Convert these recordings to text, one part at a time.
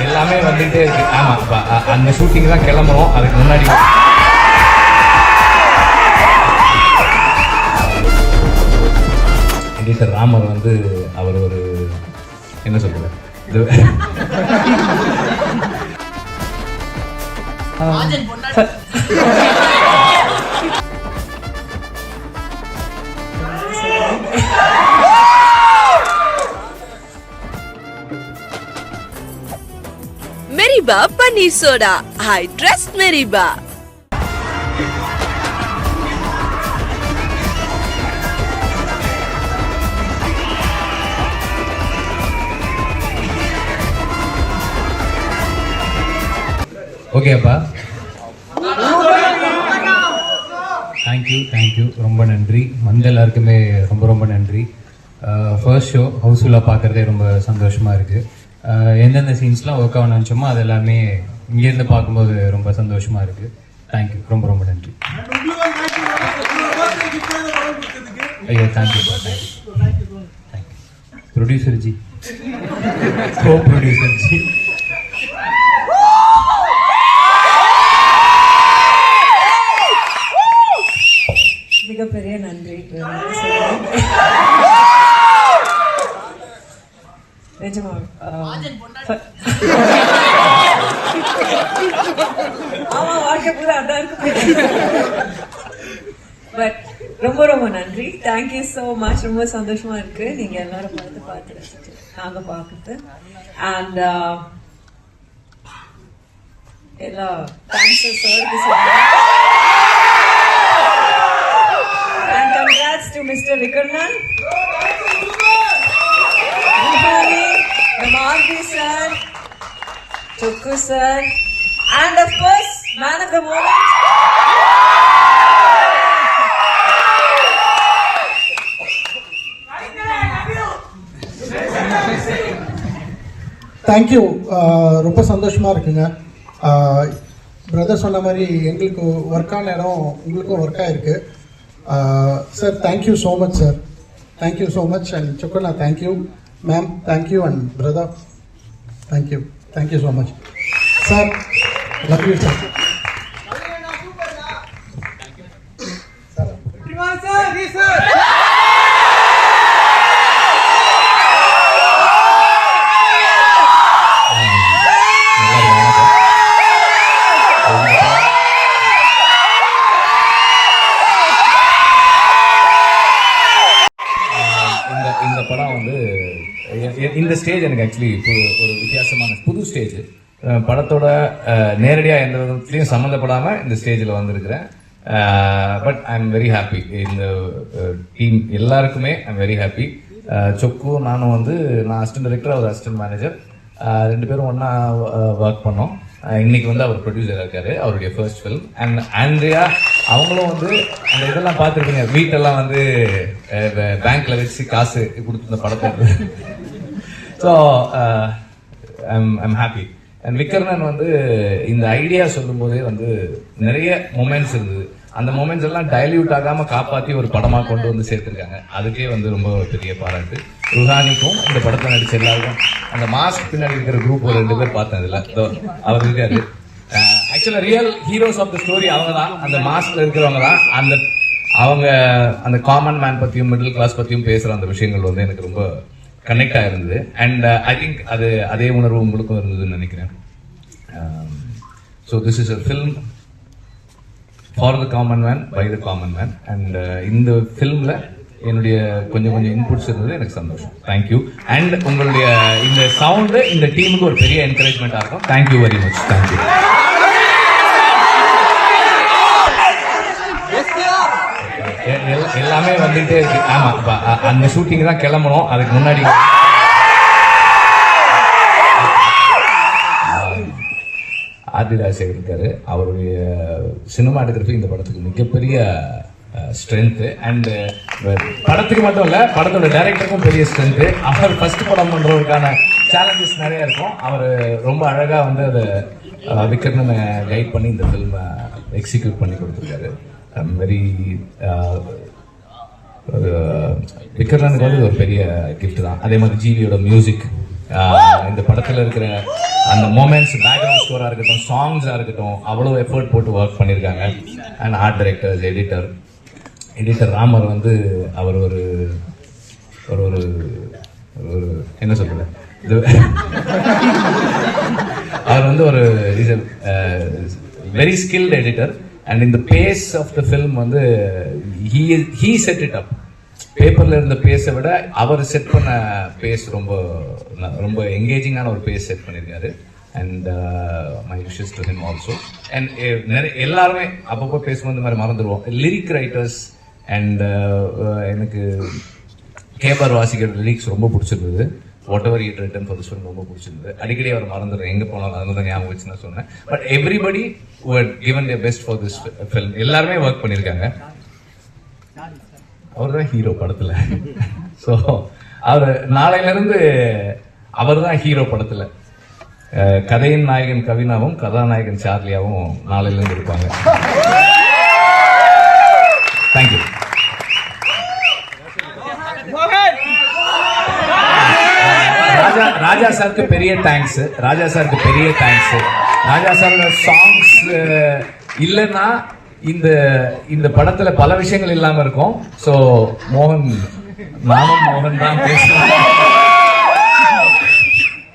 எல்லாமே வந்துட்டே இருக்கு. ஆமா, அந்த ஷூட்டிங் தான் கிளம்புறோம். அதுக்கு முன்னாடி எடிட்டர் ராமர் வந்து அவர் ஒரு என்ன சொல்றது Meriba Paneer Soda. I trust Meriba. Okay அப்பா, தேங்க்யூ ரொம்ப நன்றி. வந்த எல்லாருக்குமே ரொம்ப ரொம்ப நன்றி. ஃபர்ஸ்ட் ஷோ ஹவுஸ்ஃபுல்லாக பார்க்குறதே ரொம்ப சந்தோஷமாக இருக்குது. எந்தெந்த சீன்ஸ்லாம் ஒர்க் ஆக நினச்சோமோ அது எல்லாமே இங்கேருந்து பார்க்கும்போது ரொம்ப சந்தோஷமாக இருக்குது. தேங்க்யூ, ரொம்ப ரொம்ப நன்றி. ஐயோ தேங்க்யூ ப்ரொடியூசர் ஜி, கோ ப்ரொடியூசர் ஜி. மிகப்பெரிய நன்றி. நிஜமா ஆமா, வாழ்க்கை பூரா அதான் இருக்கு. பட் ரொம்ப ரொம்ப நன்றி. Thank you so much. ரொம்ப சந்தோஷமா இருக்கு நீங்க எல்லாரும் பார்த்து ரசிச்சு நாங்க பார்க்குறது. அண்ட் எல்லா thanks sir. And congrats to Mr. Vikarnan, Ruhani, Namardi sir, Chokku sir, and of course, man of the moment, thank you. ரொம்ப சந்தோஷமாக இருக்குங்க. பிரதர் சொன்ன மாதிரி எங்களுக்கு ஒர்க்கான இடம் உங்களுக்கும் ஒர்க்காக இருக்குது. Sir, thank you so much, sir. Thank you so much. And Chokana, thank you. Ma'am, thank you. And brother, thank you. Thank you so much. Sir, love you, sir. இந்த படம் வந்து இந்த ஸ்டேஜ் எனக்கு ஆக்சுவலி இப்போ ஒரு வித்தியாசமான புது stage. படத்தோட நேரடியாக எந்த விதத்துலையும் சம்மந்தப்படாமல் இந்த ஸ்டேஜில் வந்திருக்கிறேன். But I am very happy. இந்த டீம் எல்லாருக்குமே ஐ எம் வெரி ஹாப்பி. சொக்கு நானும் வந்து நான் அசிஸ்டன்ட் டைரக்டர், அவர் அசிஸ்டன்ட் மேனேஜர், ரெண்டு பேரும் ஒன்றா ஒர்க் பண்ணோம். இன்னைக்கு வந்து அவர் ப்ரொடியூசர் இருக்காரு, அவருடைய ஃபர்ஸ்ட் ஃபிலிம். அண்ட் ஆண்ட்ரியா அவங்களும் வந்து அந்த இதெல்லாம் பார்த்துருக்கீங்க, வீட்டெல்லாம் வந்து பேங்க்ல வச்சு காசு கொடுத்து இந்த படத்தை. So I'm happy. And Vikarnan வந்து இந்த ஐடியா சொல்லும் போதே வந்து நிறைய மொமெண்ட்ஸ் இருந்தது. அந்த மொமெண்ட்ஸ் எல்லாம் டைல்யூட் ஆகாம காப்பாற்றி ஒரு படமா கொண்டு வந்து சேர்த்திருக்காங்க. அதுக்கே வந்து ரொம்ப பெரிய பாராட்டு. ருஹானிக்கும் இந்த படத்தை நடிச்ச எல்லாருக்கும். அந்த மாஸ்க் பின்னாடி இருக்கிற குரூப் ஒரு 2 பேர் பார்த்தேன். இதுல அவர் இருக்காரு. ஆக்சுவலா real heroes of the story அவங்க தான். அந்த மாஸ்க்ல இருக்கிறவங்க தான். அவங்க அந்த காமன் மேன் பத்தியும் மிடில் கிளாஸ் பத்தியும் பேசுற அந்த விஷயங்கள் வந்து எனக்கு ரொம்ப கனெக்ட் ஆயிருந்தது. அண்ட் ஐ திங்க் அதே உணர்வு உங்களுக்கும் இருந்ததுன்னு நினைக்கிறேன். So this is a film for the common man by the common man. And இந்த ஃபில்ம்ல என்னுடைய கொஞ்சம் இன்புட்ஸ் இருந்தது, எனக்கு சந்தோஷம். தேங்க்யூ. அண்ட் உங்களுடைய இந்த சவுண்டு இந்த டீமுக்கு ஒரு பெரிய என்கரேஜ்மெண்டா இருக்கும். Thank you very much. தேங்க்யூ. எல்லாமே வந்துட்டே இருக்கு. ஆமா, அந்த ஷூட்டிங் தான் கிளம்பணும். அதுக்கு முன்னாடி ஆதிராஜ் இருக்காரு. அவருடைய சினிமாட்டோகிராஃபி இந்த படத்துக்கு மிகப்பெரிய ஸ்ட்ரென்த்து. அண்ட் படத்துக்கு மட்டும் இல்லை, படத்தோட டைரக்டருக்கும் பெரிய ஸ்ட்ரென்த்து. அவர் ஃபர்ஸ்ட் படம் பண்ணுறதுக்கான சேலஞ்சஸ் நிறையா இருக்கும். அவர் ரொம்ப அழகாக வந்து அதை விக்ரமனை கைட் பண்ணி இந்த ஃபில்மை எக்ஸிக்யூட் பண்ணி கொடுத்துருக்காரு. வெரி விக்ரமனுக்கு வந்து ஒரு பெரிய கிஃப்ட் தான். அதே மாதிரி ஜிவியோட மியூசிக், இந்த படத்தில் இருக்கிற அந்த மொமெண்ட்ஸ், பேக்ரவுண்ட் ஸ்கோராக இருக்கட்டும், சாங்ஸாக இருக்கட்டும், அவ்வளோ எஃபர்ட் போட்டு ஒர்க் பண்ணியிருக்காங்க. And art directors, editor Ramar வந்து அவர் ஒரு ஒரு ஒரு ஒரு என்ன சொல்றது, அவர் வந்து ஒரு வெரி ஸ்கில்ட் எடிட்டர். அண்ட் இந்த பேஸ் ஆஃப் த ஃபில்ம் வந்து ஹீ செட் இட் அப். பேப்பர்ல இருந்த பேஸை விட அவர் செட் பண்ண பேஸ் ரொம்ப ரொம்ப என்கேஜிங்கான ஒரு பேஸ் செட் பண்ணியிருக்காரு. And my wishes to him also. And நிறைய எல்லாருமே அப்பப்போ பேசும்போது இந்த மாதிரி மறந்துடுவோம். லிரிக் ரைட்டர்ஸ் அண்ட் எனக்கு கேபர் வாசிக்கிற லிரிக்ஸ் ரொம்ப பிடிச்சிருந்தது. What ever it return for this film ரொம்ப பிடிச்சிருந்தது. அடிக்கடி அவர் மறந்துடுறேன், எங்கே போனாலும் அதனால தான் ஞாபகம் வச்சு நான் சொன்னேன். But everybody who hut given their best for this film, எல்லாருமே ஒர்க் பண்ணியிருக்காங்க. அவர் தான் ஹீரோ படத்தில். ஸோ அவர் நாளையிலிருந்து அவர் தான் ஹீரோ படத்தில். கதையின் நாயகன் கவினாவும் கதாநாயகன் சார்லியாவும் நாளையிலிருந்து இருப்பாங்க. தேங்க்யூ. ராஜா சாருக்கு பெரிய தேங்க்ஸ். ராஜா சாரோட சாங்ஸ் இல்லைன்னா இந்த படத்துல பல விஷயங்கள் இல்லாம இருக்கும். சோ நானும் மோகன் தான் பேசுறேன்.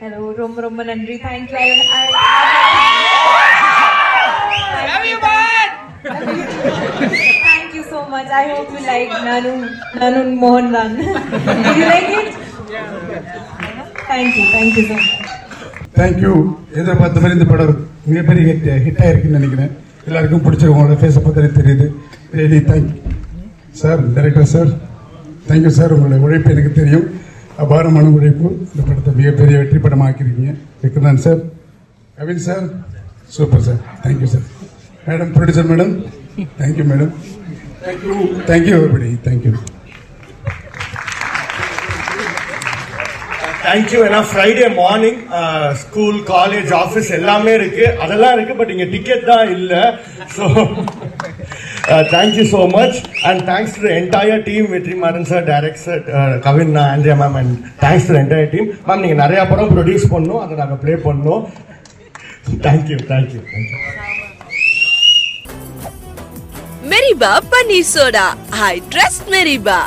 ஹலோ, ரொம்ப ரொம்ப நன்றி. Thank you. Thank you so much. I hope you like Nanu Mohan Ran. Did you like it? Thank you so much. Thank you. எதிர்பார்த்த மாதிரி இந்த படம் மிகப்பெரிய ஹிட் ஆயிருக்குன்னு நினைக்கிறேன். எல்லாருக்கும் பிடிச்சிருக்கும். உங்களோட ஃபேஸை பார்த்தாலே தெரியுது. Really thank you sir, director sir. Thank you sir. உங்களுடைய உழைப்பு எனக்கு தெரியும், அபாரமான உழைப்பு. இந்த படத்தை மிகப்பெரிய வெற்றி படம் ஆக்கிருக்கீங்க. Vikraman sir, Kavin sir, super sir. Thank you sir. Madam, producer madam, thank you madam. Thank you everybody. Thank you. Thank you. ஏன்னா Friday morning school, college, office எல்லாமே இருக்கு, அதெல்லாம் இருக்கு. பட் இங்க டிக்கெட் தான் இல்லை. So thank you so much. And thanks to the entire team. Vetrimaaran sir, director Kavin, Andrea ma'am, and thanks to the entire team. Ma'am, நீங்கள் நிறையா படம் ப்ரொடியூஸ் பண்ணணும், அதை நாங்கள் ப்ளே பண்ணோம். Thank you. Meriba Paneer Soda. I trust Meriba.